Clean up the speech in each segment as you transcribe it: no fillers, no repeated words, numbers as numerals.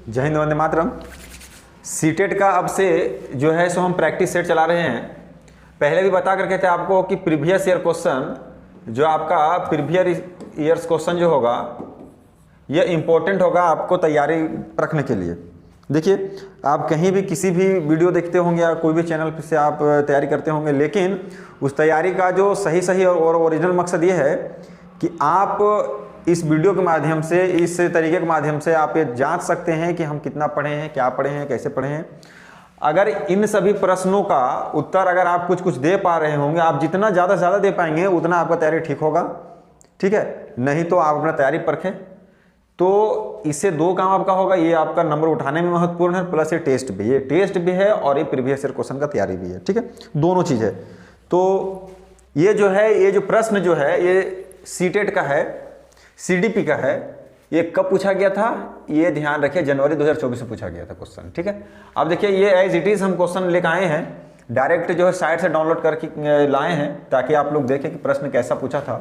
जय हिंद, वंदे मातरम। सीटेट का अब से जो है सो हम प्रैक्टिस सेट चला रहे हैं। पहले भी बता करके थे आपको कि प्रीवियस ईयर क्वेश्चन, जो आपका प्रीवियस ईयर्स क्वेश्चन जो होगा ये इम्पोर्टेंट होगा आपको तैयारी रखने के लिए। देखिए, आप कहीं भी किसी भी वीडियो देखते होंगे या कोई भी चैनल से आप तैयारी करते होंगे, लेकिन उस तैयारी का जो सही और ओरिजिनल मकसद ये है कि आप इस वीडियो के माध्यम से, इस तरीके के माध्यम से आप ये जांच सकते हैं कि हम कितना पढ़े हैं, क्या पढ़े हैं, कैसे पढ़े हैं। अगर इन सभी प्रश्नों का उत्तर अगर आप कुछ दे पा रहे होंगे, आप जितना ज़्यादा से ज़्यादा दे पाएंगे उतना आपका तैयारी ठीक होगा, ठीक है। नहीं तो आप अपना तैयारी परखें। तो इससे दो काम आपका होगा, ये आपका नंबर उठाने में महत्वपूर्ण है, प्लस ये टेस्ट भी है और ये प्रीवियस ईयर क्वेश्चन का तैयारी भी है, ठीक है। दोनों चीज़ है। तो ये जो है, ये जो प्रश्न जो है ये सीटेट का है, सीडीपी का है। ये कब पूछा गया था, ये ध्यान रखिए, जनवरी 2024 में पूछा गया था क्वेश्चन, ठीक है। अब देखिए, ये एज इट इज हम क्वेश्चन लेकर आए हैं, डायरेक्ट जो है साइट से डाउनलोड करके लाए हैं ताकि आप लोग देखें कि प्रश्न कैसा पूछा था।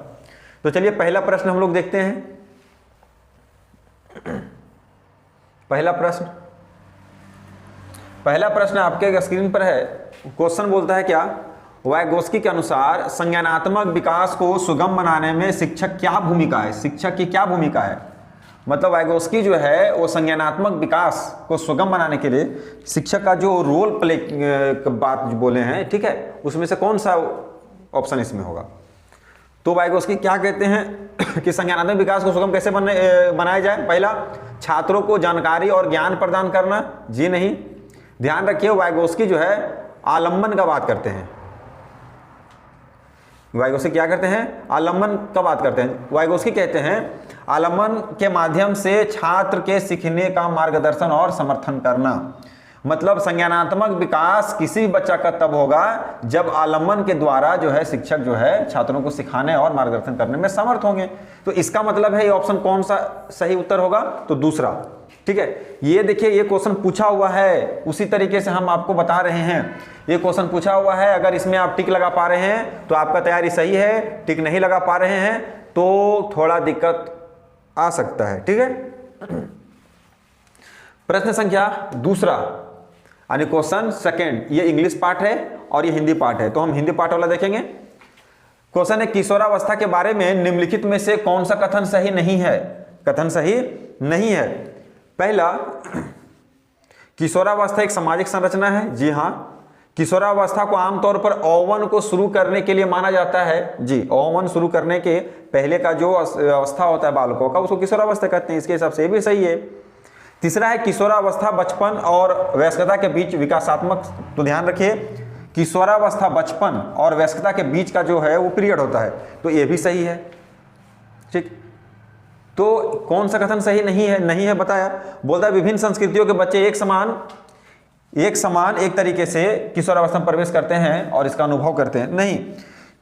तो चलिए पहला प्रश्न हम लोग देखते हैं। पहला प्रश्न आपके स्क्रीन पर है। क्वेश्चन बोलता है क्या, वाइगोस्की के अनुसार संज्ञानात्मक विकास को सुगम बनाने में शिक्षक क्या भूमिका है, शिक्षक की क्या भूमिका है। मतलब वाइगोस्की जो है वो संज्ञानात्मक विकास को सुगम बनाने के लिए शिक्षक का जो रोल प्ले बात जो बोले हैं, ठीक है, उसमें से कौन सा ऑप्शन इसमें होगा। तो वाइगोस्की क्या कहते हैं कि संज्ञानात्मक विकास को सुगम कैसे बनाया जाए। पहला, छात्रों को जानकारी और ज्ञान प्रदान करना। जी नहीं, ध्यान रखिए, वाइगोस्की जो है आलम्बन का बात करते हैं। वाइगोस्की क्या करते हैं, आलम्बन का बात करते हैं। वाइगोस्की कहते हैं आलम्बन के माध्यम से छात्र के सीखने का मार्गदर्शन और समर्थन करना। मतलब संज्ञानात्मक विकास किसी बच्चा का तब होगा जब आलम्बन के द्वारा जो है शिक्षक जो है छात्रों को सिखाने और मार्गदर्शन करने में समर्थ होंगे। तो इसका मतलब है ये ऑप्शन कौन सा सही उत्तर होगा, तो दूसरा, ठीक है। ये देखिए, ये क्वेश्चन पूछा हुआ है, उसी तरीके से हम आपको बता रहे हैं। ये क्वेश्चन पूछा हुआ है, अगर इसमें आप टिक लगा पा रहे हैं तो आपका तैयारी सही है, टिक नहीं लगा पा रहे हैं तो थोड़ा दिक्कत आ सकता है, ठीक है। प्रश्न संख्या दूसरा, यानी क्वेश्चन सेकेंड, ये इंग्लिश पार्ट है और ये हिंदी पार्ट है, तो हम हिंदी पार्ट वाला देखेंगे। क्वेश्चन है, किशोरावस्था के बारे में निम्नलिखित में से कौन सा कथन सही नहीं है। कथन सही नहीं है। पहला, किशोरावस्था एक सामाजिक संरचना है। जी हाँ, किशोरावस्था को आमतौर पर यौवन को शुरू करने के लिए माना जाता है। जी, यौवन शुरू करने के पहले का जो अवस्था होता है बालकों का, उसको किशोरावस्था कहते हैं। इसके हिसाब से भी सही है। तीसरा है, किशोरावस्था बचपन और वयस्कता के बीच विकासात्मक। तो ध्यान रखिए, किशोरावस्था बचपन और वयस्कता के बीच का जो है वो पीरियड होता है, तो ये भी सही है, ठीक। तो कौन सा कथन सही नहीं है बताया। बोलता है विभिन्न संस्कृतियों के बच्चे एक समान एक तरीके से किशोरावस्था में प्रवेश करते हैं और इसका अनुभव करते हैं। नहीं,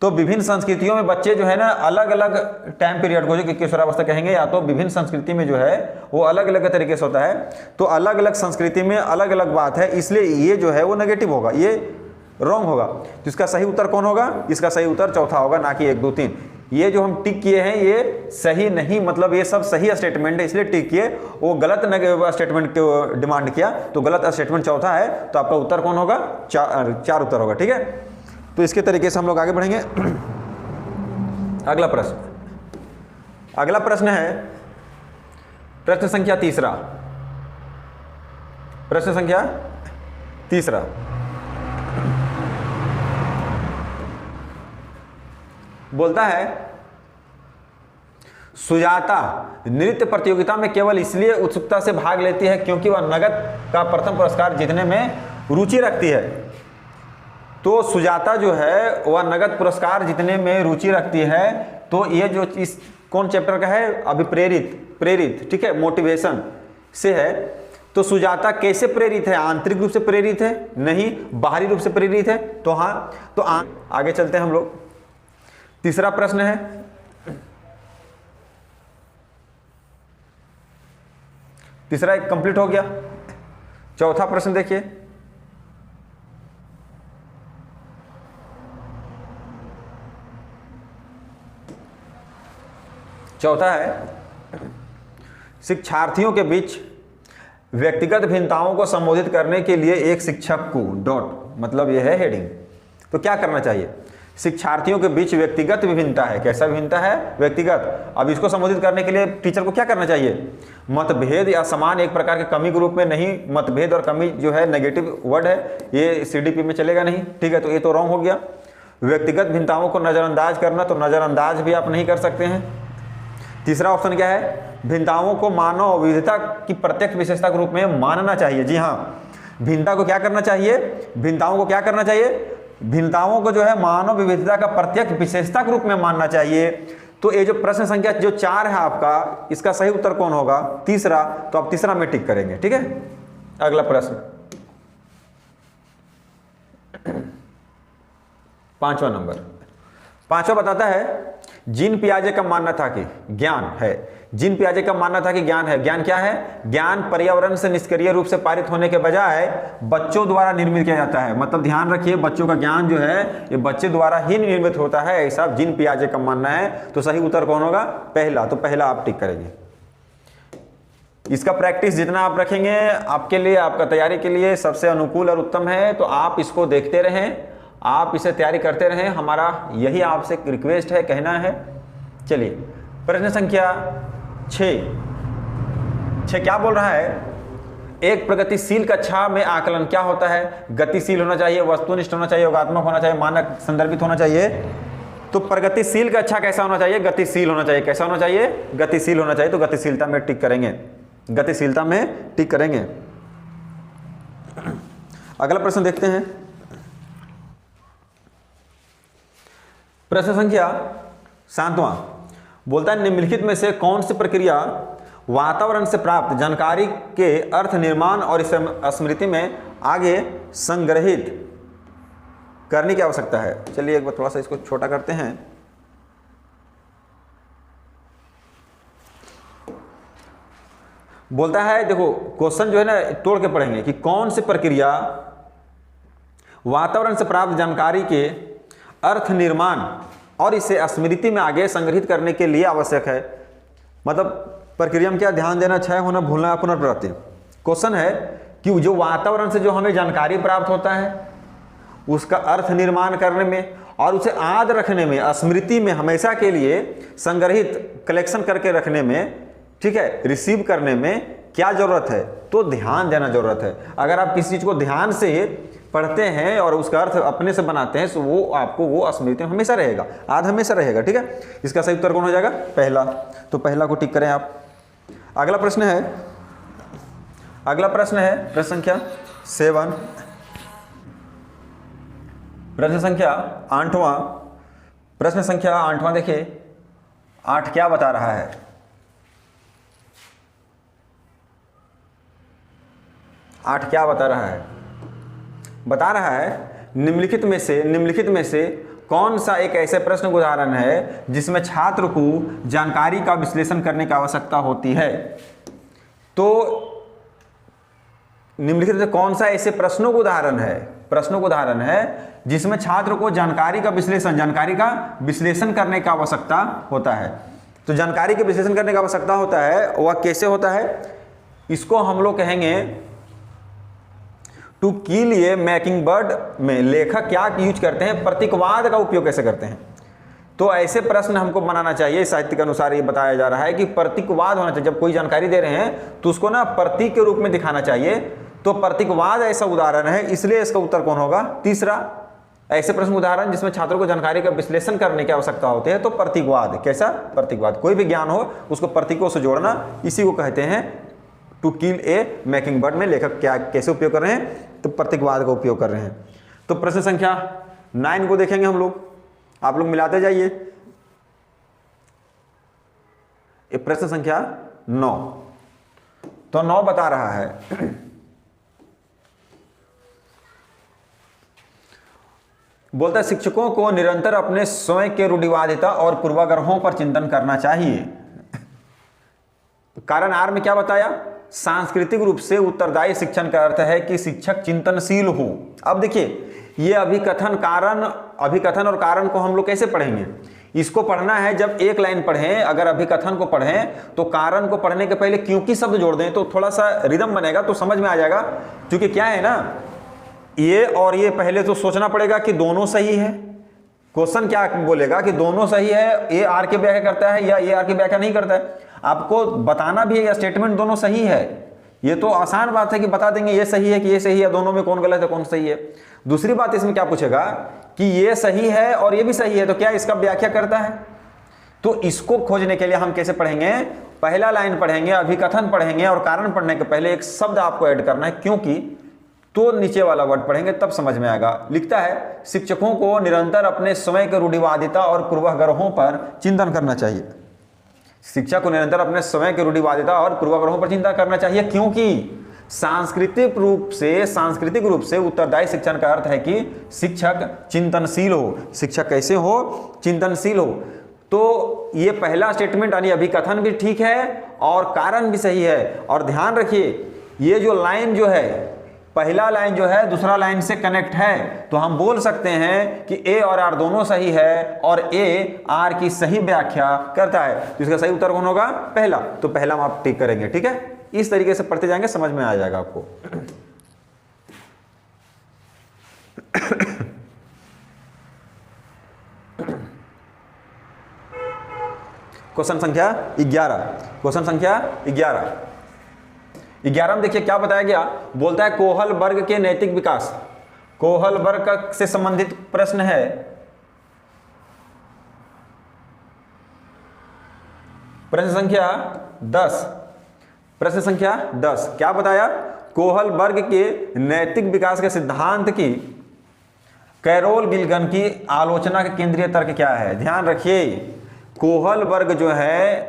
तो विभिन्न संस्कृतियों में बच्चे जो है ना अलग अलग टाइम पीरियड को जो किशोरावस्था कहेंगे, या तो विभिन्न संस्कृति में जो है वो अलग अलग तरीके से होता है। तो अलग अलग संस्कृति में अलग अलग बात है, इसलिए ये जो है वो नेगेटिव होगा, ये रॉन्ग होगा। तो इसका सही उत्तर कौन होगा, इसका सही उत्तर चौथा होगा, ना कि 1, 2, 3। ये जो हम टिक किए हैं ये सही नहीं, मतलब ये सब सही स्टेटमेंट है, इसलिए टिक किए। वो गलत स्टेटमेंट को डिमांड किया, तो गलत स्टेटमेंट चौथा है, तो आपका उत्तर कौन होगा, 4 उत्तर होगा, ठीक है। तो इसके तरीके से हम लोग आगे बढ़ेंगे। अगला प्रश्न है प्रश्न संख्या तीसरा। बोलता है, सुजाता नृत्य प्रतियोगिता में केवल इसलिए उत्सुकता से भाग लेती है क्योंकि वह नगद का प्रथम पुरस्कार जीतने में रुचि रखती है। तो सुजाता जो है वह नगद पुरस्कार जीतने में रुचि रखती है। तो ये जो इस कौन चैप्टर का है, अभी प्रेरित, ठीक है, मोटिवेशन से है। तो सुजाता कैसे प्रेरित है, आंतरिक रूप से प्रेरित है, नहीं बाहरी रूप से प्रेरित है। तो हाँ, तो आगे चलते हैं हम लोग। तीसरा प्रश्न है, तीसरा एक कंप्लीट हो गया। चौथा प्रश्न देखिए, चौथा है, शिक्षार्थियों के बीच व्यक्तिगत भिन्नताओं को संबोधित करने के लिए एक शिक्षक को डॉट, मतलब यह है हेडिंग। तो क्या करना चाहिए, शिक्षार्थियों के बीच व्यक्तिगत विभिन्नता है। कैसा विभिन्नता है, व्यक्तिगत। अब इसको संबोधित करने के लिए टीचर को क्या करना चाहिए, मतभेद या समान एक प्रकार के कमी के रूप में नहीं, मतभेद और कमी जो है नेगेटिव वर्ड है, ये सीडीपी में चलेगा नहीं, ठीक है। तो ये तो रॉन्ग हो गया। व्यक्तिगत भिन्नताओं को नज़रअंदाज करना, तो नज़रअंदाज भी आप नहीं कर सकते हैं। तीसरा ऑप्शन क्या है, भिन्नताओं को मानव विविधता की प्रत्यक्ष विशेषता के रूप में मानना चाहिए। जी हाँ, भिन्नता को क्या करना चाहिए, भिन्नताओं को क्या करना चाहिए, भिन्नताओं को जो है मानव विविधता का प्रत्यक्ष विशेषता के रूप में मानना चाहिए। तो ये जो प्रश्न संख्या जो 4 है आपका, इसका सही उत्तर कौन होगा, तीसरा। तो आप तीसरा में टिक करेंगे, ठीक है। अगला प्रश्न 5वां नंबर। 5वां बताता है, जीन पियाजे का मानना था कि ज्ञान है। जीन पियाजे का मानना था कि ज्ञान है। ज्ञान क्या है, ज्ञान पर्यावरण से निष्क्रिय रूप से पारित होने के बजाय बच्चों द्वारा निर्मित किया जाता है। मतलब ध्यान रखिए, बच्चों का ज्ञान जो है ये बच्चे द्वारा ही निर्मित होता है, ऐसा जीन पियाजे का मानना है। तो सही उत्तर कौन होगा, पहला। तो पहला आप टिक करेंगे। इसका प्रैक्टिस जितना आप रखेंगे आपके लिए, आपका तैयारी के लिए सबसे अनुकूल और उत्तम है। तो आप इसको देखते रहें, आप इसे तैयारी करते रहें, हमारा यही आपसे रिक्वेस्ट है, कहना है। चलिए प्रश्न संख्या 6 क्या बोल रहा है, एक प्रगतिशील कक्षा में आकलन क्या होता है, गतिशील होना चाहिए, वस्तुनिष्ठ होना चाहिए, योगात्मक होना चाहिए, मानक संदर्भित होना चाहिए। तो प्रगतिशील कक्षा कैसा होना चाहिए, गतिशील होना चाहिए। कैसा होना चाहिए, गतिशील होना चाहिए। तो गतिशीलता में टिक करेंगे, गतिशीलता में टिक करेंगे। अगला प्रश्न देखते हैं, प्रश्न संख्या 7वां बोलता है, निम्नलिखित में से कौन सी प्रक्रिया वातावरण से प्राप्त जानकारी के अर्थ निर्माण और इसे स्मृति में आगे संग्रहित करने की आवश्यकता है। चलिए एक बार थोड़ा सा इसको छोटा करते हैं। बोलता है, देखो क्वेश्चन जो है ना तोड़ के पढ़ेंगे कि कौन सी प्रक्रिया वातावरण से प्राप्त जानकारी के अर्थ निर्माण और इसे स्मृति में आगे संग्रहित करने के लिए आवश्यक है। मतलब प्रक्रिया में क्या ध्यान देना, क्षय होना, भूलना, पुनर्प्राप्ति। क्वेश्चन है कि जो वातावरण से जो हमें जानकारी प्राप्त होता है उसका अर्थ निर्माण करने में और उसे याद रखने में, स्मृति में हमेशा के लिए संग्रहित कलेक्शन करके रखने में, ठीक है, रिसीव करने में क्या जरूरत है, तो ध्यान देना जरूरत है। अगर आप किसी चीज को ध्यान से पढ़ते हैं और उसका अर्थ अपने से बनाते हैं तो वो आपको वो स्मृति में हमेशा रहेगा, याद हमेशा रहेगा, ठीक है। इसका सही उत्तर कौन हो जाएगा, पहला। तो पहला को टिक करें आप। अगला प्रश्न है, प्रश्न संख्या 7, प्रश्न संख्या 8वां। प्रश्न संख्या 8वां देखिए, 8 क्या बता रहा है, क्या बता रहा है, बता रहा है निम्नलिखित में से कौन सा एक ऐसे प्रश्न का उदाहरण है जिसमें छात्र को जानकारी का विश्लेषण करने की आवश्यकता होती है। तो निम्नलिखित में कौन सा ऐसे प्रश्नों का उदाहरण है जिसमें छात्र को जानकारी का विश्लेषण करने की आवश्यकता होता है। तो जानकारी के विश्लेषण करने की आवश्यकता होता है, वह कैसे होता है, इसको हम लोग कहेंगे to kill a mockingbird में लेखक क्या यूज करते हैं, प्रतीकवाद का उपयोग कैसे करते हैं। तो ऐसे प्रश्न हमको बनाना चाहिए। साहित्य के अनुसार ये बताया जा रहा है कि प्रतीकवाद होना चाहिए। जब कोई जानकारी दे रहे हैं तो उसको ना प्रतीक के रूप में दिखाना चाहिए। तो प्रतीकवाद ऐसा उदाहरण है, इसलिए इसका उत्तर कौन होगा, तीसरा। ऐसे प्रश्न उदाहरण जिसमें छात्रों को जानकारी का विश्लेषण करने की आवश्यकता होती है, तो प्रतीकवाद। कैसा, प्रतीकवाद। कोई भी ज्ञान हो उसको प्रतीकों से जोड़ना, इसी को कहते हैं to kill a mockingbird में लेखक क्या कैसे उपयोग कर रहे हैं, तो प्रतीकवाद का उपयोग कर रहे हैं। तो प्रश्न संख्या 9 को देखेंगे हम लोग, आप लोग मिलाते जाइए। प्रश्न संख्या 9, तो 9 बता रहा है बोलता है शिक्षकों को निरंतर अपने स्वयं के रूढ़िवादिता और पूर्वाग्रहों पर चिंतन करना चाहिए। कारण आर में क्या बताया, सांस्कृतिक रूप से उत्तरदायी शिक्षण का अर्थ है कि शिक्षक चिंतनशील हो। अब देखिए ये अभिकथन और कारण को हम लोग कैसे पढ़ेंगे, इसको पढ़ना है जब एक लाइन पढ़ें, अगर अभिकथन को पढ़ें तो कारण को पढ़ने के पहले क्योंकि शब्द जोड़ दें तो थोड़ा सा रिदम बनेगा, तो समझ में आ जाएगा। क्योंकि क्या है ना, ये और ये पहले तो सोचना पड़ेगा कि दोनों सही है। क्वेश्चन क्या बोलेगा कि दोनों सही है, ए आर की व्याख्या करता है या ए आर की व्याख्या नहीं करता है। आपको बताना भी है या स्टेटमेंट दोनों सही है, ये तो आसान बात है कि बता देंगे ये सही है कि ये सही है, दोनों में कौन गलत है कौन सही है। दूसरी बात इसमें क्या पूछेगा कि ये सही है और ये भी सही है, तो क्या इसका व्याख्या करता है। तो इसको खोजने के लिए हम कैसे पढ़ेंगे, पहला लाइन पढ़ेंगे, अभिकथन पढ़ेंगे और कारण पढ़ने के पहले एक शब्द आपको ऐड करना है क्योंकि, तो नीचे वाला वर्ड पढ़ेंगे तब समझ में आएगा। लिखता है शिक्षकों को निरंतर अपने स्वयं के रूढ़िवादिता और पूर्वाग्रहों पर चिंतन करना चाहिए। शिक्षा को निरंतर अपने स्वयं के रूढ़िवादिता और पूर्वाग्रहों पर चिंता करना चाहिए क्योंकि सांस्कृतिक रूप से उत्तरदायी शिक्षण का अर्थ है कि शिक्षक चिंतनशील हो। शिक्षक कैसे हो, चिंतनशील हो। तो ये पहला स्टेटमेंट यानी अभिकथन भी ठीक है और कारण भी सही है। और ध्यान रखिए ये जो लाइन जो है, पहला लाइन जो है दूसरा लाइन से कनेक्ट है, तो हम बोल सकते हैं कि ए और आर दोनों सही है और ए आर की सही व्याख्या करता है। तो इसका सही उत्तर कौन होगा, पहला। तो पहला हम आप टिक करेंगे, ठीक है। इस तरीके से पढ़ते जाएंगे, समझ में आ जाएगा आपको। क्वेश्चन संख्या 11, क्वेश्चन संख्या 11 में देखिए क्या बताया गया। बोलता है कोहल वर्ग के नैतिक विकास, कोहल वर्ग से संबंधित प्रश्न है। प्रश्न संख्या 10, प्रश्न संख्या 10 क्या बताया, कोहल वर्ग के नैतिक विकास के सिद्धांत की कैरोल गिलगन की आलोचना का केंद्रीय तर्क क्या है। ध्यान रखिए कोहल वर्ग जो है,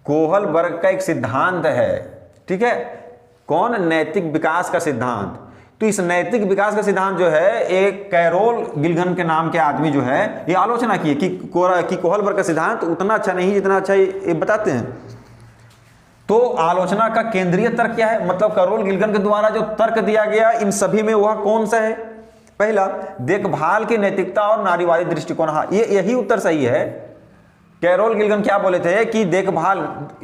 कोहल वर्ग का एक सिद्धांत है, ठीक है। कौन, नैतिक विकास का सिद्धांत। तो इस नैतिक विकास का सिद्धांत जो है एक कैरोल गिलगन के नाम के आदमी जो है ये आलोचना की कि कोहल वर्ग का सिद्धांत उतना अच्छा नहीं जितना अच्छा ये बताते हैं। तो आलोचना का केंद्रीय तर्क क्या है, मतलब कैरोल गिलगन के द्वारा जो तर्क दिया गया इन सभी में वह कौन सा है। पहला, देखभाल की नैतिकता और नारीवादी दृष्टिकोण। हाँ, ये यही उत्तर सही है। कैरोल गिलगन क्या बोले थे कि देखभाल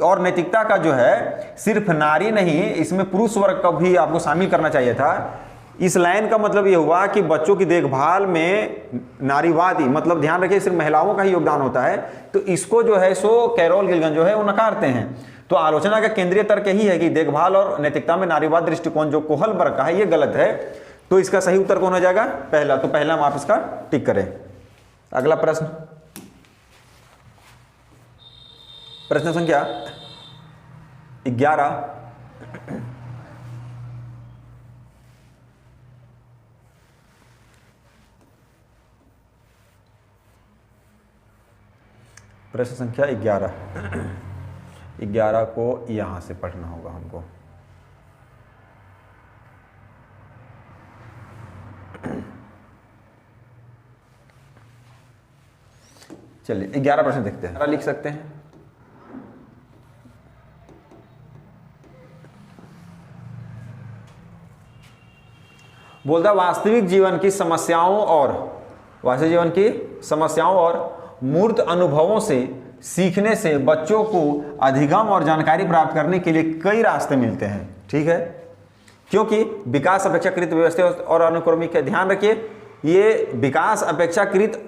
और नैतिकता का जो है सिर्फ नारी नहीं, इसमें पुरुष वर्ग का भी आपको शामिल करना चाहिए था। इस लाइन का मतलब ये हुआ कि बच्चों की देखभाल में नारीवादी, मतलब ध्यान रखिए सिर्फ महिलाओं का ही योगदान होता है। तो इसको जो है सो कैरोल गिलगन जो है वो नकारते हैं। तो आलोचना का केंद्रीय तर्क यही है कि देखभाल और नैतिकता में नारीवाद दृष्टिकोण जो कोहल वर्ग का है ये गलत है। तो इसका सही उत्तर कौन हो जाएगा, पहला। तो पहला हम आप इसका टिक करें। अगला प्रश्न, प्रश्न संख्या 11, प्रश्न संख्या 11 को यहां से पढ़ना होगा हमको। चलिए 11 प्रश्न देखते हैं, लिख सकते हैं। बोलता वास्तविक जीवन की समस्याओं और मूर्त अनुभवों से सीखने से बच्चों को अधिगम और जानकारी प्राप्त करने के लिए कई रास्ते मिलते हैं, ठीक है। क्योंकि विकास अपेक्षाकृत व्यवस्थित और अनुक्रमिक है। ध्यान रखिए ये विकास अपेक्षाकृत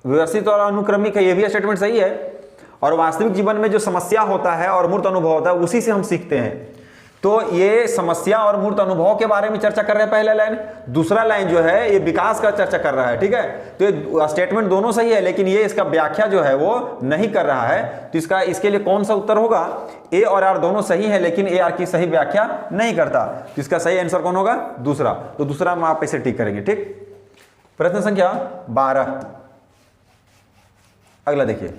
व्यवस्थित और अनुक्रमिक है, ये भी स्टेटमेंट सही है। और वास्तविक जीवन में जो समस्या होता है और मूर्त अनुभव होता है उसी से हम सीखते हैं। तो ये समस्या और मूर्त अनुभव के बारे में चर्चा कर रहे हैं पहला लाइन। दूसरा लाइन जो है ये विकास का चर्चा कर रहा है, ठीक है। तो ये स्टेटमेंट दोनों सही है लेकिन ये इसका व्याख्या जो है वो नहीं कर रहा है। तो इसके लिए कौन सा उत्तर होगा, ए और आर दोनों सही है लेकिन ए आर की सही व्याख्या नहीं करता। तो इसका सही आंसर कौन होगा, दूसरा। तो दूसरा हम आप इसे टिक करेंगे, ठीक। प्रश्न संख्या 12, अगला देखिए,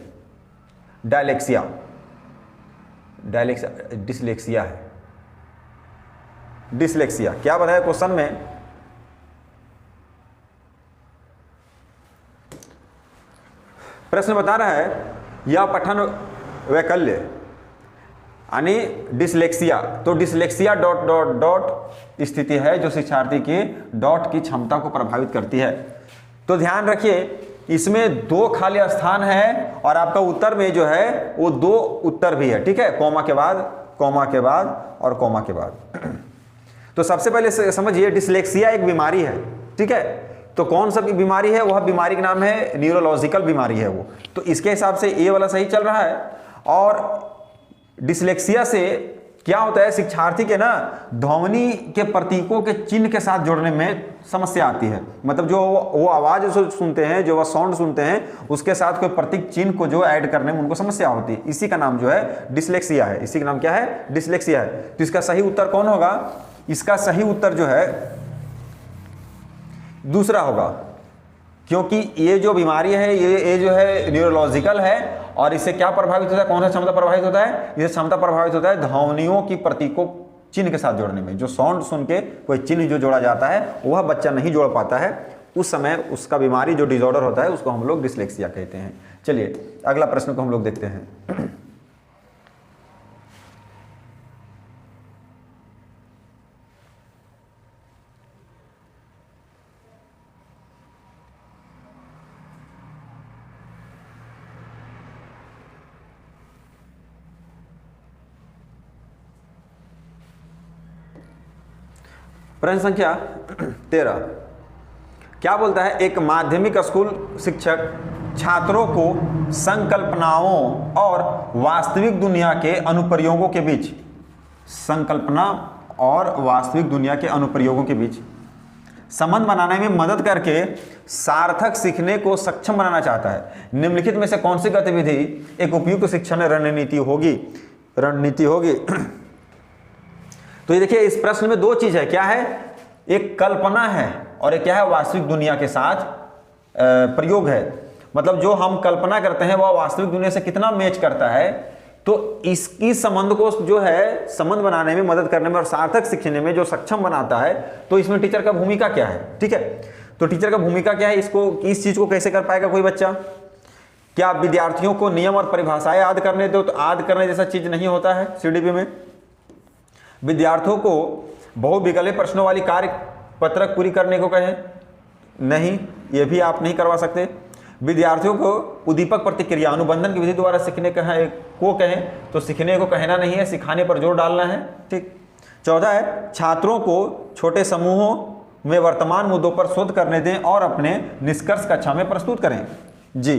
डिसलेक्सिया है। डिसलेक्सिया क्या बताया क्वेश्चन में, प्रश्न बता रहा है यह पठन वैकल्य यानी डिसलेक्सिया। तो डिसलेक्सिया डॉट डॉट डॉट स्थिति है जो शिक्षार्थी की डॉट की क्षमता को प्रभावित करती है। तो ध्यान रखिए इसमें 2 खाली स्थान है और आपका उत्तर में जो है वो 2 उत्तर भी है, ठीक है, कॉमा के बाद, कॉमा के बाद और कॉमा के बाद। तो सबसे पहले समझिए डिसलेक्सिया एक बीमारी है, ठीक है। तो कौन सा बीमारी है? वह बीमारी का नाम है न्यूरोलॉजिकल बीमारी है वो। तो इसके हिसाब से ए वाला सही चल रहा है। और डिसलेक्सिया से क्या होता है, शिक्षार्थी के ना ध्वनि के प्रतीकों के चिन्ह के साथ जोड़ने में समस्या आती है। मतलब जो वो आवाज सुनते हैं, जो वह साउंड सुनते हैं, उसके साथ कोई प्रतीक चिन्ह को जो ऐड करने में उनको समस्या होती है। इसी का नाम जो है डिसलेक्सिया है। इसी का नाम क्या है? डिसलेक्सिया है। तो इसका सही उत्तर कौन होगा? इसका सही उत्तर जो है दूसरा होगा, क्योंकि ये जो बीमारी है ये जो है न्यूरोलॉजिकल है। और इससे क्या प्रभावित होता है? कौन सा क्षमता प्रभावित होता है? इससे क्षमता प्रभावित होता है ध्वनियों की प्रतीकों चिन्ह के साथ जोड़ने में। जो साउंड सुन के कोई चिन्ह जो जोड़ा जाता है वह बच्चा नहीं जोड़ पाता है, उस समय उसका बीमारी जो डिसऑर्डर होता है उसको हम लोग डिसलेक्सिया कहते हैं। चलिए अगला प्रश्न को हम लोग देखते हैं। प्रश्न संख्या 13 क्या बोलता है? एक माध्यमिक स्कूल शिक्षक छात्रों को संकल्पनाओं और वास्तविक दुनिया के अनुप्रयोगों के बीच, संकल्पना और वास्तविक दुनिया के अनुप्रयोगों के बीच संबंध बनाने में मदद करके सार्थक सीखने को सक्षम बनाना चाहता है। निम्नलिखित में से कौन सी गतिविधि एक उपयुक्त शिक्षण रणनीति होगी? तो ये देखिए इस प्रश्न में 2 चीज है। क्या है? एक कल्पना है और एक क्या है? वास्तविक दुनिया के साथ प्रयोग है। मतलब जो हम कल्पना करते हैं वह वास्तविक दुनिया से कितना मैच करता है। तो इसकी संबंध को जो है संबंध बनाने में, मदद करने में और सार्थक सीखने में जो सक्षम बनाता है। तो इसमें टीचर का भूमिका क्या है? ठीक है, तो टीचर का भूमिका क्या है? इसको, इस चीज को कैसे कर पाएगा कोई बच्चा? क्या विद्यार्थियों को नियम और परिभाषाएं याद करने दो? तो याद करने जैसा चीज नहीं होता है सीडीपी में। विद्यार्थियों को बहुविकल्पीय प्रश्नों वाली कार्य पत्रक पूरी करने को कहें? नहीं, ये भी आप नहीं करवा सकते। विद्यार्थियों को उद्दीपक प्रतिक्रिया अनुबंधन की विधि द्वारा सीखने को कहें? तो सीखने को कहना नहीं है, सिखाने पर जोर डालना है। ठीक। 14 है छात्रों को छोटे समूहों में वर्तमान मुद्दों पर शोध करने दें और अपने निष्कर्ष कक्षा में प्रस्तुत करें। जी,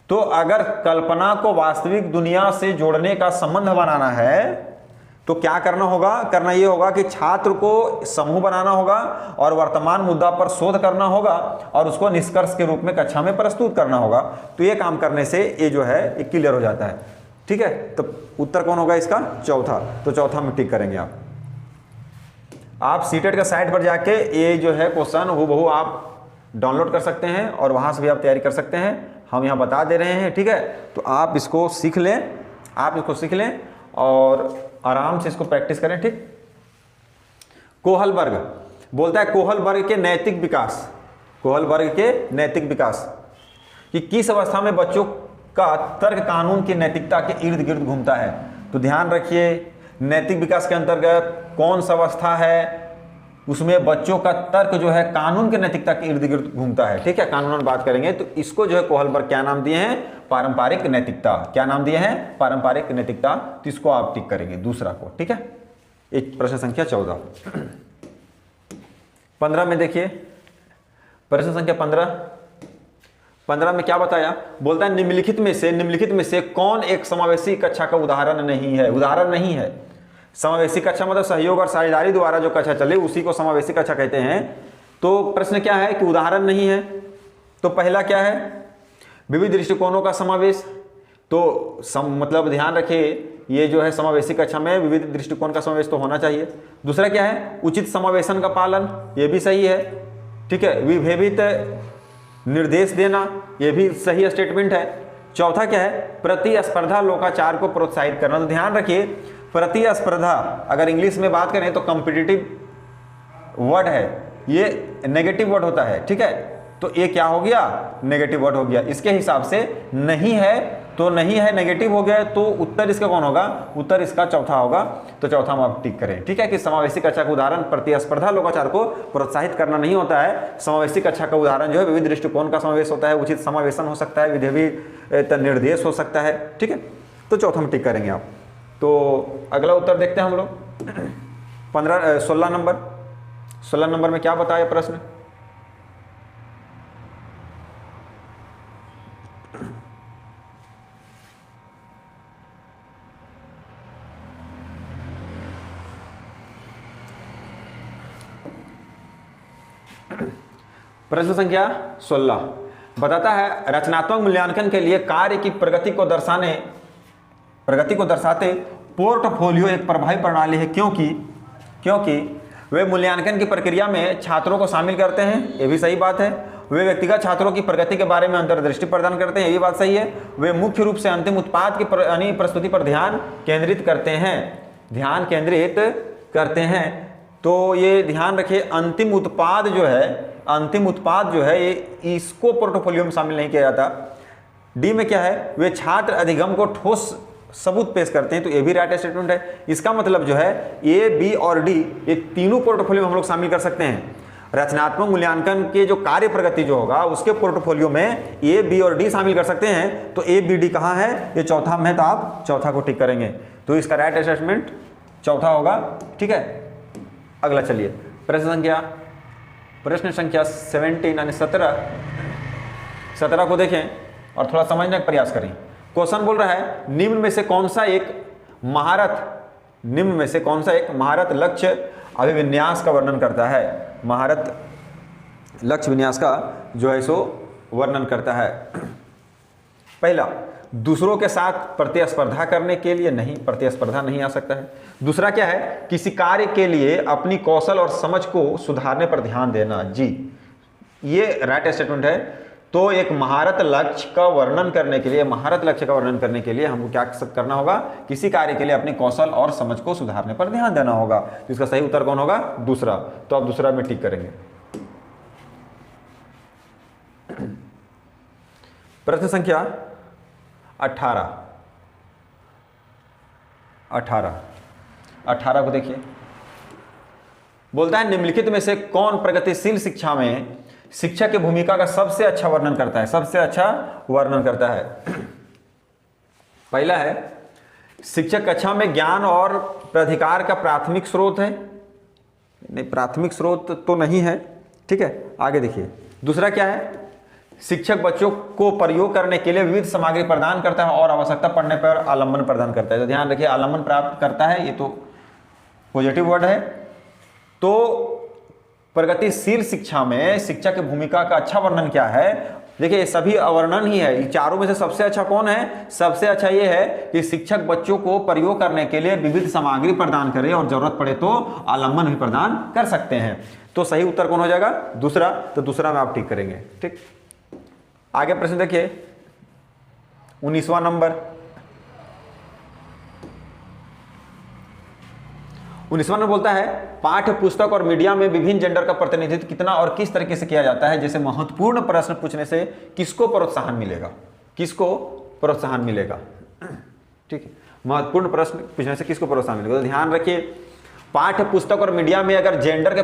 तो अगर कल्पना को वास्तविक दुनिया से जोड़ने का संबंध बनाना है तो क्या करना होगा? करना ये होगा कि छात्र को समूह बनाना होगा और वर्तमान मुद्दा पर शोध करना होगा और उसको निष्कर्ष के रूप में कक्षा में प्रस्तुत करना होगा। तो ये काम करने से ये जो है ये क्लियर हो जाता है। ठीक है, तो उत्तर कौन होगा इसका? चौथा। तो चौथा में टिक करेंगे आप सीटेट का साइट पर जाके ये जो है क्वेश्चन हूबहू आप डाउनलोड कर सकते हैं और वहां से भी आप तैयारी कर सकते हैं। हम यहाँ बता दे रहे हैं। ठीक है, तो आप इसको सीख लें, और आराम से इसको प्रैक्टिस करें। ठीक। कोहलबर्ग बोलता है कोहलबर्ग के नैतिक विकास कि किस अवस्था में बच्चों का तर्क कानून की नैतिकता के इर्द गिर्द घूमता है। तो ध्यान रखिए, नैतिक विकास के अंतर्गत कौन सा अवस्था है, उसमें बच्चों का तर्क जो है कानून के नैतिकता के इर्द गिर्द घूमता है। ठीक है, कानून बात करेंगे तो इसको जो है कोहलबर्ग क्या नाम दिए हैं? पारंपरिक नैतिकता। क्या नाम दिए हैं? पारंपरिक नैतिकता। तो इसको आप टिक करेंगे दूसरा को। ठीक है, एक प्रश्न संख्या 14। 15 में देखिए, प्रश्न संख्या 15 में क्या बताया? बोलता है निम्नलिखित में से कौन एक समावेशी कक्षा का उदाहरण नहीं है? समावेशी कक्षा मतलब सहयोग और साझेदारी द्वारा जो कक्षा चले उसी को समावेशी कक्षा कहते हैं। तो प्रश्न क्या है कि उदाहरण नहीं है। तो पहला क्या है? विविध दृष्टिकोणों का समावेश। तो मतलब ध्यान रखिए, ये जो है समावेशी कक्षा में विविध दृष्टिकोण का समावेश तो होना चाहिए। दूसरा क्या है? उचित समावेशन का पालन, ये भी सही है। ठीक है, विभेदित निर्देश देना, ये भी सही स्टेटमेंट है। चौथा क्या है? प्रतिस्पर्धा लोकाचार को प्रोत्साहित करना। तो ध्यान रखिए, प्रतिस्पर्धा अगर इंग्लिश में बात करें तो कॉम्पिटिटिव वर्ड है, ये नेगेटिव वर्ड होता है। ठीक है, तो ए क्या हो गया, नेगेटिव वर्ड हो गया। इसके हिसाब से नहीं है तो नहीं है, नेगेटिव हो गया, तो उत्तर इसका कौन होगा, उत्तर इसका चौथा होगा। तो चौथा में आप टिक करें। ठीक है कि समावेशी कक्षा का उदाहरण प्रतिस्पर्धा लोकाचार को प्रोत्साहित करना नहीं होता है। समावेशी कक्षा का उदाहरण जो है विविध दृष्टिकोण का समावेश होता है, उचित समावेशन हो सकता है, विधिवी निर्देश हो सकता है। ठीक है, तो चौथा में टिक करेंगे आप। तो अगला उत्तर देखते हैं हम लोग 16 नंबर में क्या बताया प्रश्न। प्रश्न संख्या 16 बताता है रचनात्मक मूल्यांकन के लिए कार्य की प्रगति को दर्शाते पोर्टफोलियो एक प्रभावी प्रणाली है, क्योंकि वे मूल्यांकन की प्रक्रिया में छात्रों को शामिल करते हैं, ये भी सही बात है। वे व्यक्तिगत छात्रों की प्रगति के बारे में अंतर्दृष्टि प्रदान करते हैं, ये भी बात सही है। वे मुख्य रूप से अंतिम उत्पाद की प्रस्तुति पर ध्यान केंद्रित करते हैं। तो ये ध्यान रखिए, अंतिम उत्पाद जो है ये इसको पोर्टफोलियो में शामिल नहीं किया जाता। डी में क्या है, वे छात्र अधिगम को ठोस सबूत पेश करते हैं, तो ये भी राइट स्टेटमेंट है। इसका मतलब जो है ए, बी और डी ये तीनों पोर्टफोलियो में हम लोग शामिल कर सकते हैं। रचनात्मक मूल्यांकन के जो कार्य प्रगति जो होगा उसके पोर्टफोलियो में ए, बी और डी शामिल कर सकते हैं। तो ए, बी, डी कहाँ है, ये चौथा में, तो आप चौथा को टिक करेंगे। तो इसका राइट असेसमेंट चौथा होगा। ठीक है, अगला चलिए प्रश्न संख्या 17 यानी 17 को देखें और थोड़ा समझने का प्रयास करें। क्वेश्चन बोल रहा है निम्न में से कौन सा एक महारत लक्ष्य अभिविन्यास का वर्णन करता है। महारत लक्ष्य विन्यास का जो है सो वर्णन करता है। पहला, दूसरों के साथ प्रतिस्पर्धा करने के लिए नहीं, प्रतिस्पर्धा नहीं आ सकता है। दूसरा क्या है, किसी कार्य के लिए अपनी कौशल और समझ को सुधारने पर ध्यान देना, जी ये राइट स्टेटमेंट है। तो एक महारत लक्ष्य का वर्णन करने के लिए हमको क्या करना होगा, किसी कार्य के लिए अपनी कौशल और समझ को सुधारने पर ध्यान देना होगा। तो इसका सही उत्तर कौन होगा, दूसरा। तो आप दूसरा में टिक करेंगे। प्रश्न संख्या 18 को देखिए। बोलता है निम्नलिखित में से कौन प्रगतिशील शिक्षा में शिक्षक की भूमिका का सबसे अच्छा वर्णन करता है। पहला है, शिक्षक कक्षा में ज्ञान और प्राधिकार का प्राथमिक स्रोत है। नहीं, प्राथमिक स्रोत तो नहीं है। ठीक है, आगे देखिए। दूसरा क्या है, शिक्षक बच्चों को प्रयोग करने के लिए विविध सामग्री प्रदान करता है और आवश्यकता पड़ने पर आलम्बन प्रदान करता है। तो ध्यान रखिए, आलम्बन प्राप्त करता है, ये तो पॉजिटिव वर्ड है। तो प्रगतिशील शिक्षा में शिक्षक की भूमिका का अच्छा वर्णन क्या है, देखिए सभी अवर्णन ही है। चारों में से सबसे अच्छा कौन है, सबसे अच्छा ये है कि शिक्षक बच्चों को प्रयोग करने के लिए विविध सामग्री प्रदान करे और जरूरत पड़े तो आलम्बन भी प्रदान कर सकते हैं। तो सही उत्तर कौन हो जाएगा, दूसरा। तो दूसरा में आप टिक करेंगे। ठीक, आगे प्रश्न देखिए 19वां नंबर। 19वां नंबर बोलता है पाठ्य पुस्तक और मीडिया में विभिन्न जेंडर का प्रतिनिधित्व कितना और किस तरीके से किया जाता है। जैसे महत्वपूर्ण प्रश्न पूछने से किसको प्रोत्साहन मिलेगा, ठीक है, महत्वपूर्ण प्रश्न पूछने से किसको प्रोत्साहन मिलेगा। तो ध्यान रखिए, पाठ्य पुस्तक और मीडिया में अगर जेंडर के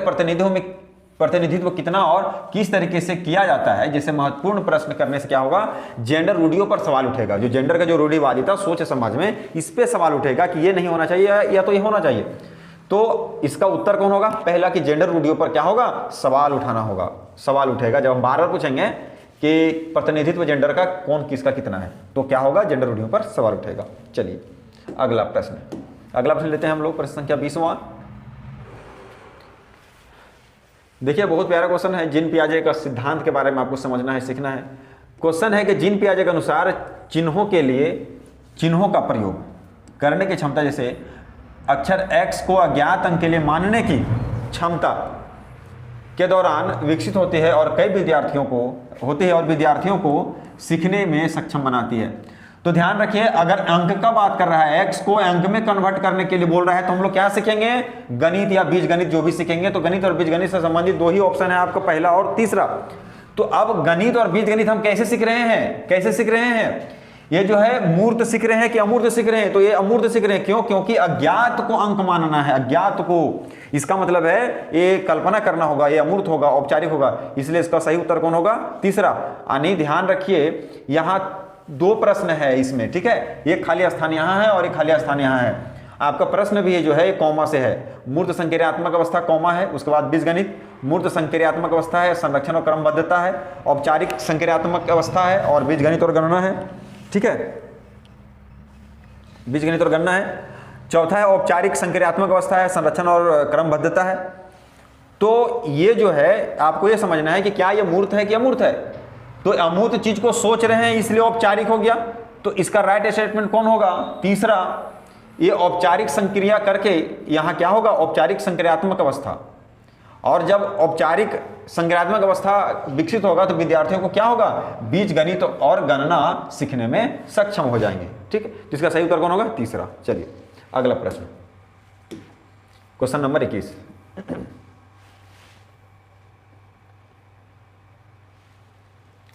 प्रतिनिधित्व कितना और किस तरीके से किया जाता है, जैसे महत्वपूर्ण प्रश्न करने से क्या होगा, जेंडर रूढ़ियों पर सवाल उठेगा। जो जेंडर का जो रूढ़िवादिता सोच है समाज में, इस पे सवाल उठेगा कि ये नहीं होना चाहिए या तो ये होना चाहिए। तो इसका उत्तर कौन होगा, पहला कि जेंडर रूढ़ियों पर क्या होगा, सवाल उठाना होगा। सवाल उठेगा जब हम बार बार पूछेंगे कि प्रतिनिधित्व जेंडर का कौन किसका कितना है, तो क्या होगा, जेंडर रूढ़ियों पर सवाल उठेगा। चलिए अगला प्रश्न लेते हैं हम लोग, प्रश्न संख्या 20वां। देखिए बहुत प्यारा क्वेश्चन है। जीन पियाजे का सिद्धांत के बारे में आपको समझना है, सीखना है। क्वेश्चन है कि जीन पियाजे के अनुसार चिन्हों का प्रयोग करने की क्षमता, जैसे अक्षर X को अज्ञात अंक के लिए मानने की क्षमता के दौरान विकसित होती है और विद्यार्थियों को सीखने में सक्षम बनाती है। तो ध्यान रखिए, अगर अंक का बात कर रहा है, X को अंक में कन्वर्ट करने के लिए बोल रहा है, तो हम लोग क्या सीखेंगे, गणित या बीजगणित जो भी सीखेंगे। तो गणित और बीजगणित से संबंधित दो ही ऑप्शन है आपका, पहला और तीसरा। तो अब गणित और बीजगणित हम कैसे सीख रहे हैं, कैसे सीख रहे हैं? ये जो है मूर्त सीख रहे हैं कि अमूर्त सीख रहे हैं? तो ये अमूर्त सीख रहे हैं। क्यों? क्योंकि अज्ञात को अंक मानना है, अज्ञात को। इसका मतलब है ये कल्पना करना होगा, ये अमूर्त होगा, औपचारिक होगा, इसलिए इसका सही उत्तर कौन होगा? तीसरा। यानी ध्यान रखिए यहां 2 प्रश्न है इसमें, ठीक है? एक खाली स्थान यहां है और एक खाली स्थान यहां है। आपका प्रश्न भी ये जो है कौमा से है। मूर्त संक्रियात्मक अवस्था कौमा है, उसके बाद बीजगणित। मूर्त संक्रियात्मक अवस्था है, संरक्षण और क्रमबद्धता है। औपचारिक संक्रियात्मक अवस्था है और बीजगणित और गणना है, ठीक है? बीजगणित और गणना है। चौथा है औपचारिक संक्रियात्मक अवस्था है, संरक्षण और क्रमबद्धता है। तो ये जो है आपको ये समझना है कि क्या ये मूर्त है कि अमूर्त है। तो अमूर्त चीज को सोच रहे हैं इसलिए औपचारिक हो गया। तो इसका राइट स्टेटमेंट कौन होगा? तीसरा। ये औपचारिक संक्रिया करके यहां क्या होगा? औपचारिक संक्रियात्मक अवस्था। और जब औपचारिक संक्रियात्मक अवस्था विकसित होगा तो विद्यार्थियों को क्या होगा? बीजगणित और गणना सीखने में सक्षम हो जाएंगे, ठीक है? तो इसका सही उत्तर कौन होगा? तीसरा। चलिए अगला प्रश्न, क्वेश्चन नंबर 21।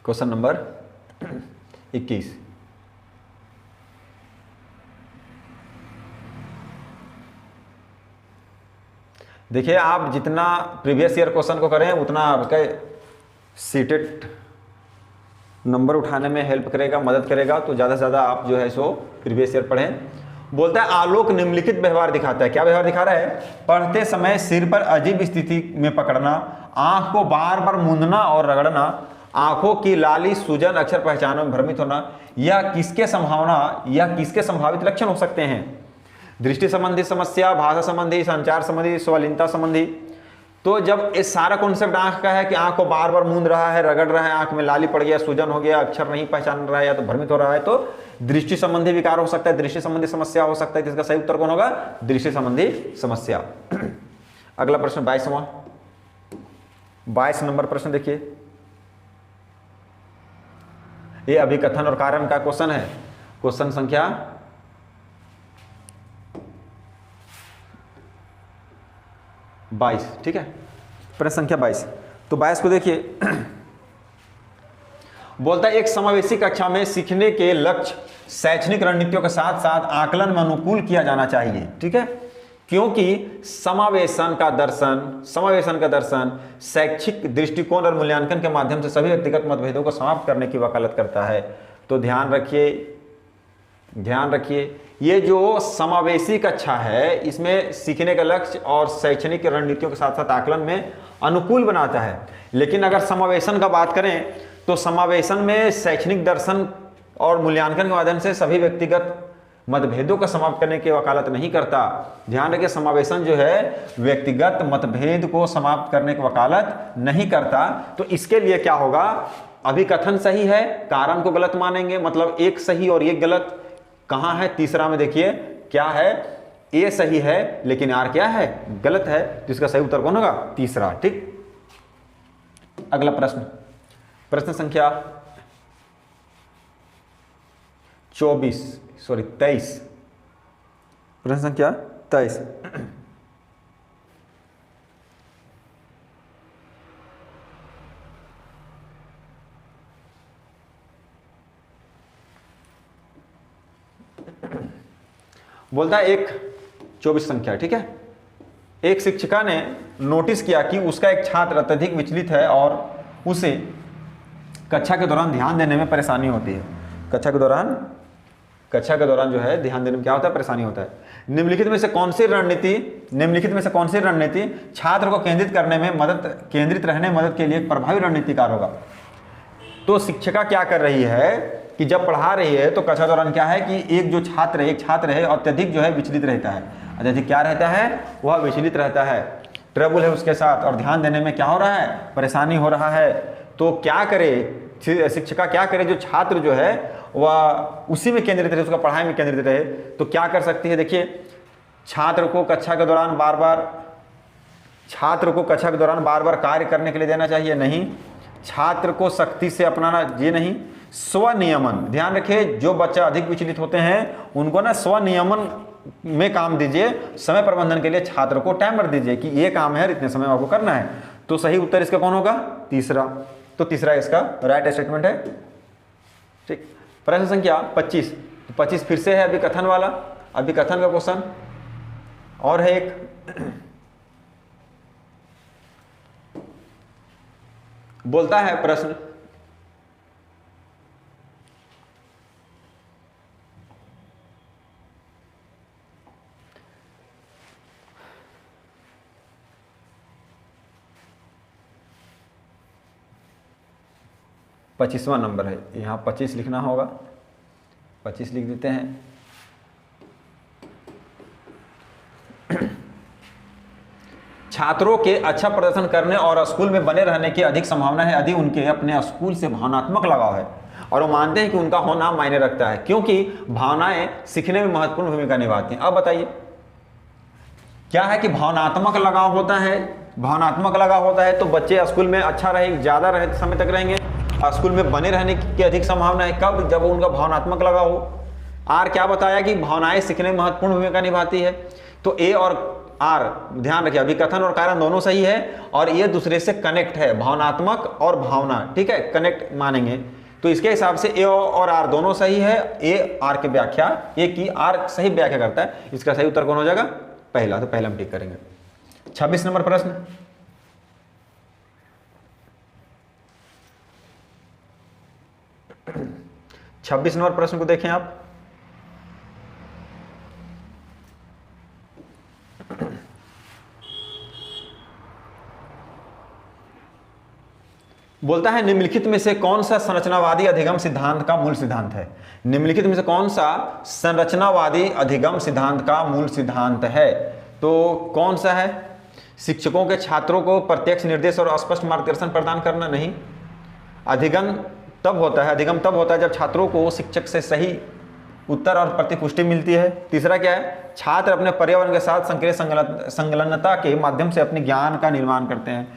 Question number 21। देखिए आप जितना प्रीवियस ईयर क्वेश्चन को करें उतना आपका सीटेट नंबर उठाने में हेल्प करेगा, मदद करेगा। तो ज़्यादा से ज़्यादा आप जो है सो प्रीवियस ईयर पढ़ें। बोलता है आलोक निम्नलिखित व्यवहार दिखाता है। क्या व्यवहार दिखा रहा है? पढ़ते समय सिर पर अजीब स्थिति में पकड़ना, आंख को बार बार मूंदना और रगड़ना, आंखों की लाली, सूजन, अक्षर पहचानने में भ्रमित होना। यह किसके संभावित लक्षण हो सकते हैं? दृष्टि संबंधी समस्या, भाषा संबंधी, संचार संबंधी, स्वलीनता संबंधी। तो जब इस सारा कॉन्सेप्ट आंख का है कि आंख को बार बार मूंद रहा है, रगड़ रहा है, आंख में लाली पड़ गया, सूजन हो गया, अक्षर नहीं पहचान रहा है या तो भ्रमित हो रहा है, तो दृष्टि संबंधी विकार हो सकता है, दृष्टि संबंधी समस्या हो सकता है। जिसका सही उत्तर कौन होगा? दृष्टि संबंधी समस्या। अगला प्रश्न 22वां, 22 नंबर प्रश्न देखिए। ये अभिकथन और कारण का क्वेश्चन है। क्वेश्चन संख्या 22, ठीक है? प्रश्न संख्या 22। तो 22 को देखिए। बोलता है एक समावेशी कक्षा में सीखने के लक्ष्य शैक्षणिक रणनीतियों के साथ साथ आकलन में अनुकूल किया जाना चाहिए, ठीक है? क्योंकि समावेशन का दर्शन शैक्षिक दृष्टिकोण और मूल्यांकन के माध्यम से सभी व्यक्तिगत मतभेदों को समाप्त करने की वकालत करता है। तो ध्यान रखिए ये जो समावेशी कक्षा है इसमें सीखने का लक्ष्य और शैक्षणिक रणनीतियों के साथ साथ आकलन में अनुकूल बनाता है। लेकिन अगर समावेशन का बात करें तो समावेशन में शैक्षणिक दर्शन और मूल्यांकन के माध्यम से सभी व्यक्तिगत मतभेदों को समाप्त करने की वकालत नहीं करता। ध्यान रखिए समावेशन जो है व्यक्तिगत मतभेद को समाप्त करने की वकालत नहीं करता। तो इसके लिए क्या होगा? अभिकथन सही है, कारण को गलत मानेंगे, मतलब एक सही और एक गलत। कहां है? तीसरा में देखिए क्या है? ए सही है लेकिन आर क्या है? गलत है। तो इसका सही उत्तर कौन होगा? तीसरा, ठीक? अगला प्रश्न, प्रश्न संख्या 23। प्रश्न संख्या 23। बोलता है एक 24 संख्या, ठीक है? एक शिक्षिका ने नोटिस किया कि उसका एक छात्र अत्यधिक विचलित है और उसे कक्षा के दौरान ध्यान देने में परेशानी होती है। कक्षा के दौरान जो है ध्यान देने में क्या होता है? परेशानी होता है। निम्नलिखित में से कौन सी रणनीति छात्र को केंद्रित रहने में मदद के लिए एक प्रभावी रणनीतिकार होगा? तो शिक्षिका क्या कर रही है कि जब पढ़ा रही है तो कक्षा दौरान क्या है कि एक छात्र है अत्यधिक जो है विचलित रहता है। अत्यधिक क्या रहता है? वह विचलित रहता है, ट्रबल है उसके साथ और ध्यान देने में क्या हो रहा है? परेशानी हो रहा है। तो क्या करे शिक्षिका? क्या करे? जो छात्र जो है वह उसी में केंद्रित रहे, उसका पढ़ाई में केंद्रित रहे। तो क्या कर सकती है? देखिए छात्र को कक्षा के दौरान बार बार कार्य करने के लिए देना चाहिए? नहीं। छात्र को सख्ती से अपनाना ये नहीं। स्वनियमन, ध्यान रखिए जो बच्चा अधिक विचलित होते हैं उनको ना स्वनियमन में काम दीजिए। समय प्रबंधन के लिए छात्र को टाइमर दीजिए कि ये काम है इतने समय आपको करना है। तो सही उत्तर इसका कौन होगा? तीसरा। तो तीसरा इसका राइट स्टेटमेंट है। ठीक, प्रश्न संख्या 25। 25 फिर से है अभिकथन वाला, अभिकथन का क्वेश्चन और है एक। बोलता है प्रश्न, पच्चीसवां नंबर है, यहाँ 25 लिखना होगा, 25 लिख देते हैं। छात्रों के अच्छा प्रदर्शन करने और स्कूल में बने रहने की अधिक संभावना है यदि उनके अपने स्कूल से भावनात्मक लगाव है और वो मानते हैं कि उनका होना मायने रखता है, क्योंकि भावनाएं सीखने में महत्वपूर्ण भूमिका निभाती हैं। अब बताइए क्या है कि भावनात्मक लगाव होता है, भावनात्मक लगाव होता है तो बच्चे स्कूल में अच्छा रहे, ज़्यादा रहे समय तक रहेंगे, स्कूल में बने रहने की अधिक संभावना है। कब? जब उनका भावनात्मक लगाव हो। आर क्या बताया कि भावनाएं सीखने में महत्वपूर्ण भूमिका निभाती है, तो ए और आर ध्यान रखिए, अभिकथन और कारण दोनों सही है और ये दूसरे से कनेक्ट है, भावनात्मक और भावना, ठीक है, कनेक्ट मानेंगे तो इसके हिसाब से ए और आर दोनों सही है। ए आर की व्याख्या, ए की आर सही व्याख्या करता है, इसका सही उत्तर कौन हो जाएगा? पहला, तो पहला हम टिक करेंगे। 26 नंबर प्रश्न, छब्बीस नंबर प्रश्न को देखें आप। बोलता है निम्नलिखित में से कौन सा संरचनावादी अधिगम सिद्धांत का मूल सिद्धांत है? निम्नलिखित में से कौन सा संरचनावादी अधिगम सिद्धांत का मूल सिद्धांत है? तो कौन सा है? शिक्षकों के छात्रों को प्रत्यक्ष निर्देश और स्पष्ट मार्गदर्शन प्रदान करना नहीं। अधिगम तब होता है जब छात्रों को शिक्षक से सही उत्तर और प्रतिपुष्टि मिलती है। तीसरा क्या है? छात्र अपने पर्यावरण के साथ सक्रिय संलग्नता के माध्यम से अपने ज्ञान का निर्माण करते हैं।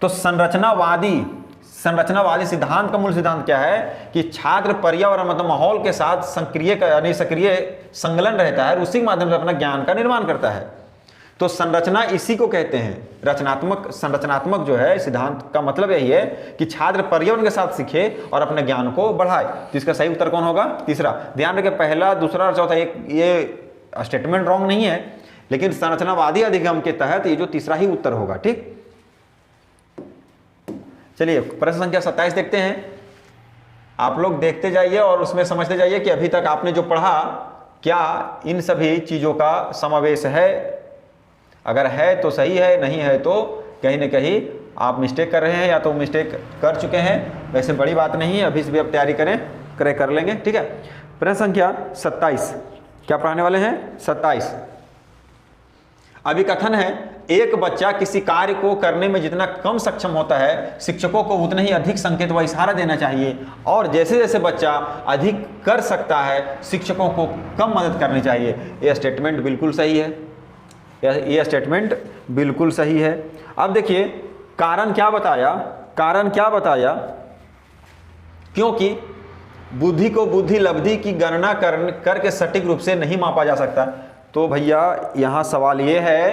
तो संरचनावादी सिद्धांत का मूल सिद्धांत क्या है कि छात्र पर्यावरण मतलब माहौल के साथ सक्रिय संलग्न रहता है, उसी के माध्यम से अपना ज्ञान का निर्माण करता है। तो संरचना इसी को कहते हैं, संरचनात्मक जो है सिद्धांत का मतलब यही है कि छात्र पर्यावरण के साथ सीखे और अपने ज्ञान को बढ़ाए। तो इसका सही उत्तर कौन होगा? तीसरा। ध्यान रखें, पहला, दूसरा और चौथा ये स्टेटमेंट रॉन्ग नहीं है, लेकिन संरचनावादी अधिगम के तहत ये जो तीसरा ही उत्तर होगा। ठीक, चलिए प्रश्न संख्या 27 देखते हैं। आप लोग देखते जाइए और उसमें समझते जाइए कि अभी तक आपने जो पढ़ा क्या इन सभी चीजों का समावेश है। अगर है तो सही है, नहीं है तो कहीं ना कहीं आप मिस्टेक कर रहे हैं या तो मिस्टेक कर चुके हैं। वैसे बड़ी बात नहीं है, अभी से भी आप तैयारी कर लेंगे। ठीक है, प्रश्न संख्या 27 क्या पढ़ाने वाले हैं? 27 अभिकथन है, एक बच्चा किसी कार्य को करने में जितना कम सक्षम होता है शिक्षकों को उतना ही अधिक संकेत व इशारा देना चाहिए, और जैसे जैसे बच्चा अधिक कर सकता है शिक्षकों को कम मदद करनी चाहिए। यह स्टेटमेंट बिल्कुल सही है, यह स्टेटमेंट बिल्कुल सही है। अब देखिए कारण क्या बताया, क्योंकि बुद्धि को बुद्धि लब्धि की गणना करके सटीक रूप से नहीं मापा जा सकता। तो भैया यहाँ सवाल ये है,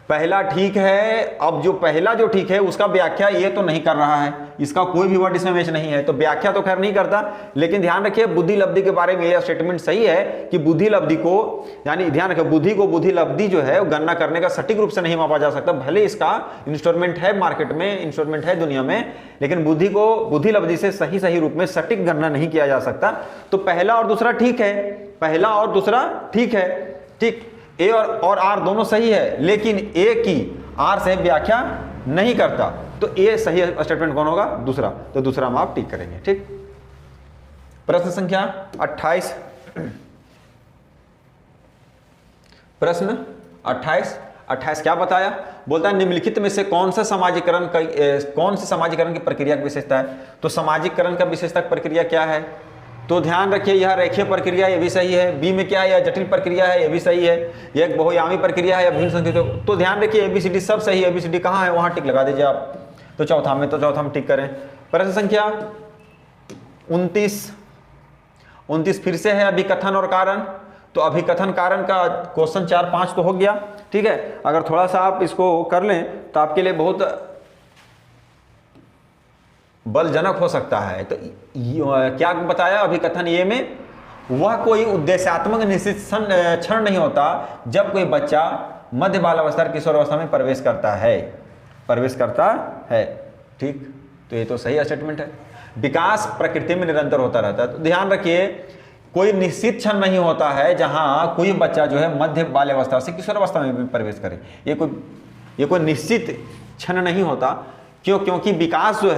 पहला ठीक है, अब जो पहला जो ठीक है उसका व्याख्या ये तो नहीं कर रहा है, इसका कोई भी वर्ड इसमें मैच नहीं है, तो व्याख्या तो खैर नहीं करता। लेकिन ध्यान रखिए बुद्धि लब्धि के बारे में यह स्टेटमेंट सही है कि बुद्धि लब्धि को, यानी ध्यान रखिए बुद्धि को बुद्धि लब्धि जो है गणना करने का सटीक रूप से नहीं मापा जा सकता। भले इसका इंस्ट्रूमेंट है मार्केट में, इंस्ट्रूमेंट है दुनिया में, लेकिन बुद्धि को बुद्धि लब्धि से सही रूप में सटीक गणना नहीं किया जा सकता। तो पहला और दूसरा ठीक है, पहला और दूसरा ठीक है। ठीक, ए और आर दोनों सही है, लेकिन ए की आर से व्याख्या नहीं करता, तो ए सही स्टेटमेंट कौन होगा? दूसरा। तो दूसरा हम आप टिक करेंगे। ठीक, प्रश्न संख्या 28 प्रश्न 28 क्या बताया? बोलता है निम्नलिखित में से कौन से सामाजिकरण की प्रक्रिया की विशेषता है? तो सामाजिकरण का विशेषता प्रक्रिया क्या है? तो ध्यान रखिए यह रेखीय प्रक्रिया, ये भी सही है। बी में क्या है? यह जटिल प्रक्रिया है, ये भी सही है। यह एक बहुयामी प्रक्रिया है या भिन्न संस्कृति। तो ध्यान रखिए ABCD सब सही है, ABCD कहाँ है वहाँ टिक लगा दीजिए आप। तो चौथा में टिक करें। प्रश्न संख्या 29 फिर से है अभिकथन और कारण। तो अभिकथन कारण का क्वेश्चन 4-5 तो हो गया। ठीक है, अगर थोड़ा सा आप इसको कर लें तो आपके लिए बहुत बलजनक हो सकता है। तो क्या बताया अभी कथन ये में, वह कोई उद्देश्यात्मक निश्चित क्षण नहीं होता जब कोई बच्चा मध्य बालावस्था किशोरावस्था में प्रवेश करता है। ठीक, तो ये तो सही स्टेटमेंट है। विकास प्रकृति में निरंतर होता रहता है। तो ध्यान रखिए, कोई निश्चित क्षण नहीं होता है जहां कोई बच्चा जो है मध्य बाल्यावस्था से किशोरावस्था में भी प्रवेश करे। ये कोई निश्चित क्षण नहीं होता। क्योंकि विकास जो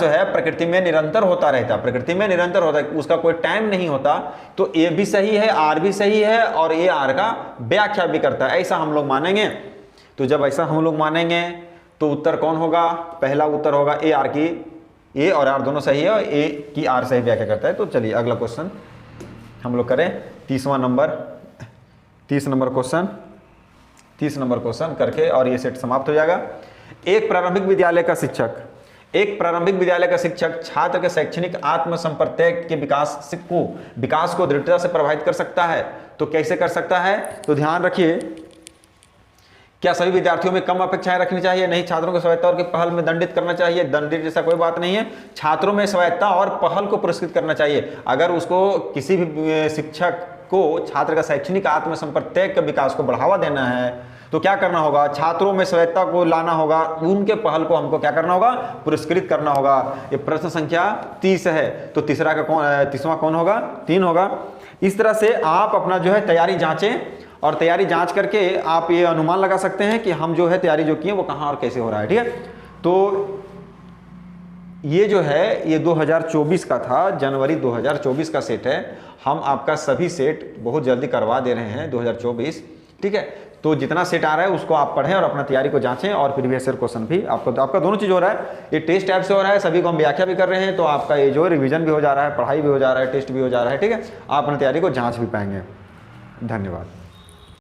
है प्रकृति में निरंतर होता रहता है, प्रकृति में निरंतर होता है, उसका कोई टाइम नहीं होता। तो ए भी सही है, आर भी सही है, और ये आर का व्याख्या भी करता है, ऐसा हम लोग मानेंगे। तो जब ऐसा हम लोग मानेंगे तो उत्तर कौन होगा? पहला उत्तर होगा ए आर की, ए और आर दोनों सही है, और ए की आर सही व्याख्या करता है। तो चलिए अगला क्वेश्चन हम लोग करें। 30 नंबर क्वेश्चन करके और ये सेट समाप्त हो जाएगा। एक प्रारंभिक विद्यालय का शिक्षक छात्र के शैक्षणिक आत्मसंप्रत्यय के विकास को दृढ़ता से प्रभावित कर सकता है। तो कैसे कर सकता है? तो ध्यान रखिए, क्या सभी विद्यार्थियों में कम अपेक्षाएं रखनी चाहिए? नहीं, छात्रों को स्वायत्ता और पहल में दंडित करना चाहिए। दंडित जैसा कोई बात नहीं है, छात्रों में स्वायत्ता और पहल को पुरस्कृत करना चाहिए। अगर उसको किसी भी शिक्षक को छात्र का शैक्षणिक आत्मसंप्रत्यय के विकास को बढ़ावा देना है तो क्या करना होगा? छात्रों में स्वायत्ता को लाना होगा, उनके पहल को हमको क्या करना होगा? पुरस्कृत करना होगा। ये प्रश्न संख्या 30 है, तो तीसरा कौन होगा? 3 होगा। इस तरह से आप अपना जो है तैयारी जांचें, और तैयारी जांच करके आप ये अनुमान लगा सकते हैं कि हम जो है तैयारी जो किए वो कहाँ और कैसे हो रहा है। ठीक है, तो ये जो है ये 2024 का था, जनवरी 2024 का सेट है। हम आपका सभी सेट बहुत जल्दी करवा दे रहे हैं 2024। ठीक है, तो जितना सेट आ रहा है उसको आप पढ़ें और अपना तैयारी को जांचें, और प्रीवियस ईयर क्वेश्चन भी आपका दोनों चीज़ हो रहा है। ये टेस्ट टाइप से हो रहा है, सभी को हम व्याख्या भी कर रहे हैं, तो आपका ये जो रिवीजन भी हो जा रहा है, पढ़ाई भी हो जा रहा है, टेस्ट भी हो जा रहा है। ठीक है, आप अपनी तैयारी को जांच भी पाएंगे। धन्यवाद।